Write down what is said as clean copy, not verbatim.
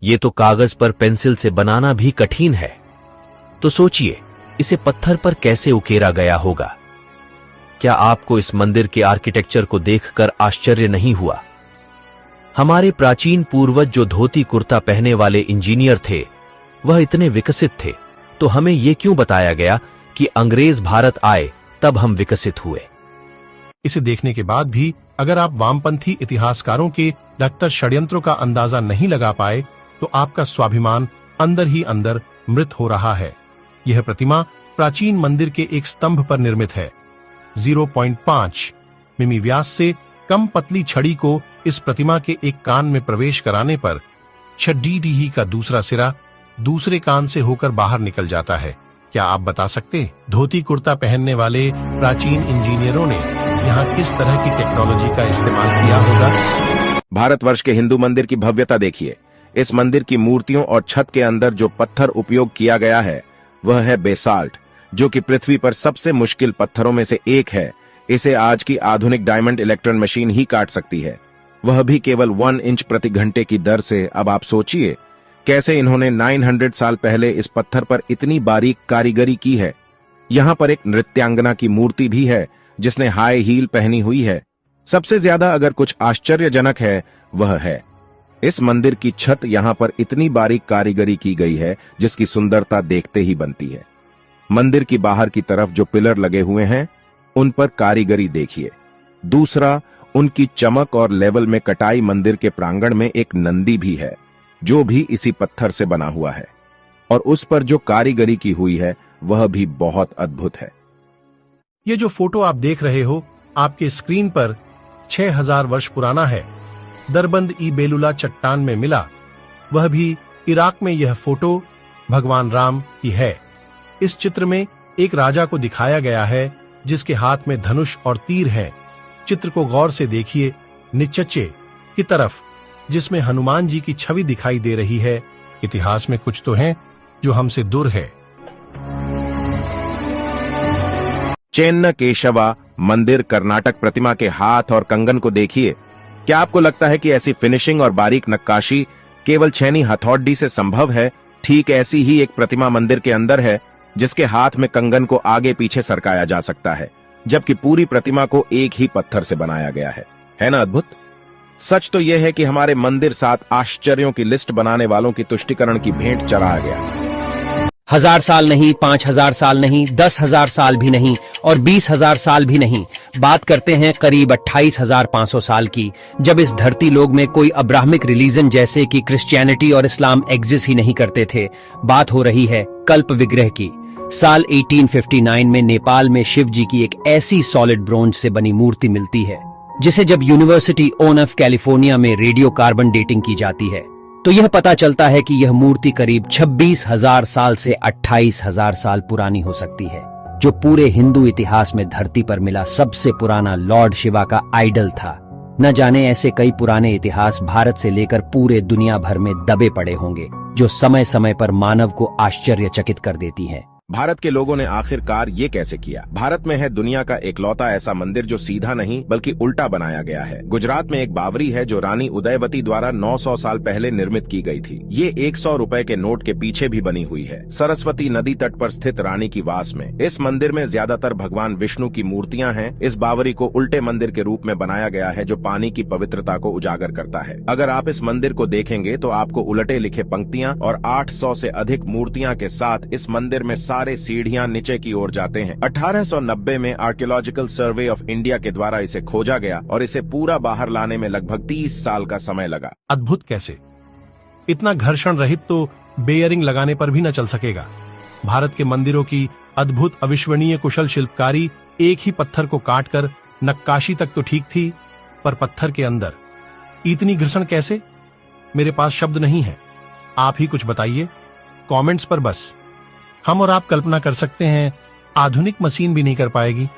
ये तो कागज पर पेंसिल से बनाना भी कठिन है, तो सोचिए इसे पत्थर पर कैसे उकेरा गया होगा। क्या आपको इस मंदिर के आर्किटेक्चर को देखकर आश्चर्य नहीं हुआ? हमारे प्राचीन पूर्वज जो धोती कुर्ता पहने वाले इंजीनियर थे, वह इतने विकसित थे, तो हमें यह क्यों बताया गया कि अंग्रेज भारत आए तब हम विकसित हुए? इसे देखने के बाद भी अगर आप वामपंथी इतिहासकारों के डॉक्टर षड्यंत्रों का अंदाजा नहीं लगा पाए, तो आपका स्वाभिमान अंदर ही अंदर मृत हो रहा है। यह प्रतिमा प्राचीन मंदिर के एक स्तंभ पर निर्मित है। 0.5 मिमी व्यास से कम पतली छड़ी को इस प्रतिमा के एक कान में प्रवेश कराने पर 6 डी का दूसरा सिरा दूसरे कान से होकर बाहर निकल जाता है। क्या आप बता सकते धोती कुर्ता पहनने वाले प्राचीन इंजीनियरों ने यहाँ किस तरह की टेक्नोलॉजी का इस्तेमाल किया होगा? भारतवर्ष के हिंदू मंदिर की भव्यता देखिए। इस मंदिर की मूर्तियों और छत के अंदर जो पत्थर उपयोग किया गया है वह है बेसाल्ट, जो कि पृथ्वी पर सबसे मुश्किल पत्थरों में से एक है। इसे आज की आधुनिक डायमंड इलेक्ट्रॉन मशीन ही काट सकती है, वह भी केवल 1 इंच प्रति घंटे की दर से। अब आप सोचिए कैसे इन्होंने 900 साल पहले इस पत्थर पर इतनी बारीक कारीगरी की है। यहाँ पर एक नृत्यांगना की मूर्ति भी है जिसने हाई हील पहनी हुई है। सबसे ज्यादा अगर कुछ आश्चर्यजनक है वह है इस मंदिर की छत। यहाँ पर इतनी बारीक कारीगरी की गई है जिसकी सुंदरता देखते ही बनती है। मंदिर की बाहर की तरफ जो पिलर लगे हुए हैं उन पर कारीगरी देखिए। दूसरा, उनकी चमक और लेवल में कटाई। मंदिर के प्रांगण में एक नंदी भी है जो भी इसी पत्थर से बना हुआ है, और उस पर जो कारीगरी की हुई है वह भी बहुत अद्भुत है। ये जो फोटो आप देख रहे हो आपके स्क्रीन पर 6000 वर्ष पुराना है। दरबंद ई बेलुला चट्टान में मिला, वह भी इराक में। यह फोटो भगवान राम की है। इस चित्र में एक राजा को दिखाया गया है जिसके हाथ में धनुष और तीर है। चित्र को गौर से देखिए, नीचे की तरफ जिसमें हनुमान जी की छवि दिखाई दे रही है। इतिहास में कुछ तो है जो हमसे दूर है। चेन्न केशवा मंदिर कर्नाटक प्रतिमा के हाथ और कंगन को देखिए। क्या आपको लगता है कि ऐसी फिनिशिंग और बारीक नक्काशी केवल छेनी हथौड़ी से संभव है? ठीक ऐसी ही एक प्रतिमा मंदिर के अंदर है जिसके हाथ में कंगन को आगे पीछे सरकाया जा सकता है, जबकि पूरी प्रतिमा को एक ही पत्थर से बनाया गया है ना अद्भुत? सच तो यह है कि हमारे मंदिर 7 आश्चर्यों की लिस्ट बनाने वालों की तुष्टिकरण की भेंट चढ़ा गया। 1000 साल नहीं, 5000 साल नहीं, 10,000 साल भी नहीं और 20,000 साल भी नहीं। बात करते हैं करीब 28,500 साल की, जब इस धरती लोक में कोई अब्राहमिक रिलीजन जैसे कि क्रिश्चियनिटी और इस्लाम एग्जिस्ट ही नहीं करते थे। बात हो रही है कल्प विग्रह की। साल 1859 में नेपाल में शिव जी की एक ऐसी सॉलिड ब्रोंज से बनी मूर्ति मिलती है जिसे जब यूनिवर्सिटी ऑफ कैलिफोर्निया में रेडियो कार्बन डेटिंग की जाती है तो यह पता चलता है कि यह मूर्ति करीब 26,000 साल से 28,000 साल पुरानी हो सकती है, जो पूरे हिंदू इतिहास में धरती पर मिला सबसे पुराना लॉर्ड शिवा का आइडल था। न जाने ऐसे कई पुराने इतिहास भारत से लेकर पूरे दुनिया भर में दबे पड़े होंगे जो समय समय पर मानव को आश्चर्यचकित कर देती हैं। भारत के लोगों ने आखिरकार ये कैसे किया? भारत में है दुनिया का एकलौता ऐसा मंदिर जो सीधा नहीं बल्कि उल्टा बनाया गया है। गुजरात में एक बावरी है जो रानी उदयवती द्वारा 900 साल पहले निर्मित की गई थी। ये 100 रुपए के नोट के पीछे भी बनी हुई है, सरस्वती नदी तट पर स्थित रानी की वास में। इस मंदिर में ज्यादातर भगवान विष्णु की मूर्तियां हैं। इस बावरी को उल्टे मंदिर के रूप में बनाया गया है जो पानी की पवित्रता को उजागर करता है। अगर आप इस मंदिर को देखेंगे तो आपको उलटे लिखे पंक्तियां और 800 से अधिक मूर्तियां के साथ इस मंदिर में सारे सीढ़ियां नीचे की ओर जाते हैं। 1890 में आर्कियोलॉजिकल सर्वे ऑफ इंडिया के द्वारा इसे खोजा गया और इसे पूरा बाहर लाने में लगभग 30 साल का समय लगा। अद्भुत कैसे? इतना घर्षण रहित तो बेयरिंग लगाने पर भी न चल सकेगा। भारत के मंदिरों की अद्भुत अविश्वनीय कुशल शिल्पकारी एक ही पत्थर को काटकर नक्काशी तक तो ठीक थी, पर पत्थर के अंदर इतनी घर्षण कैसे? मेरे पास शब्द नहीं है, आप ही कुछ बताइए कमेंट्स पर। बस हम और आप कल्पना कर सकते हैं, आधुनिक मशीन भी नहीं कर पाएगी।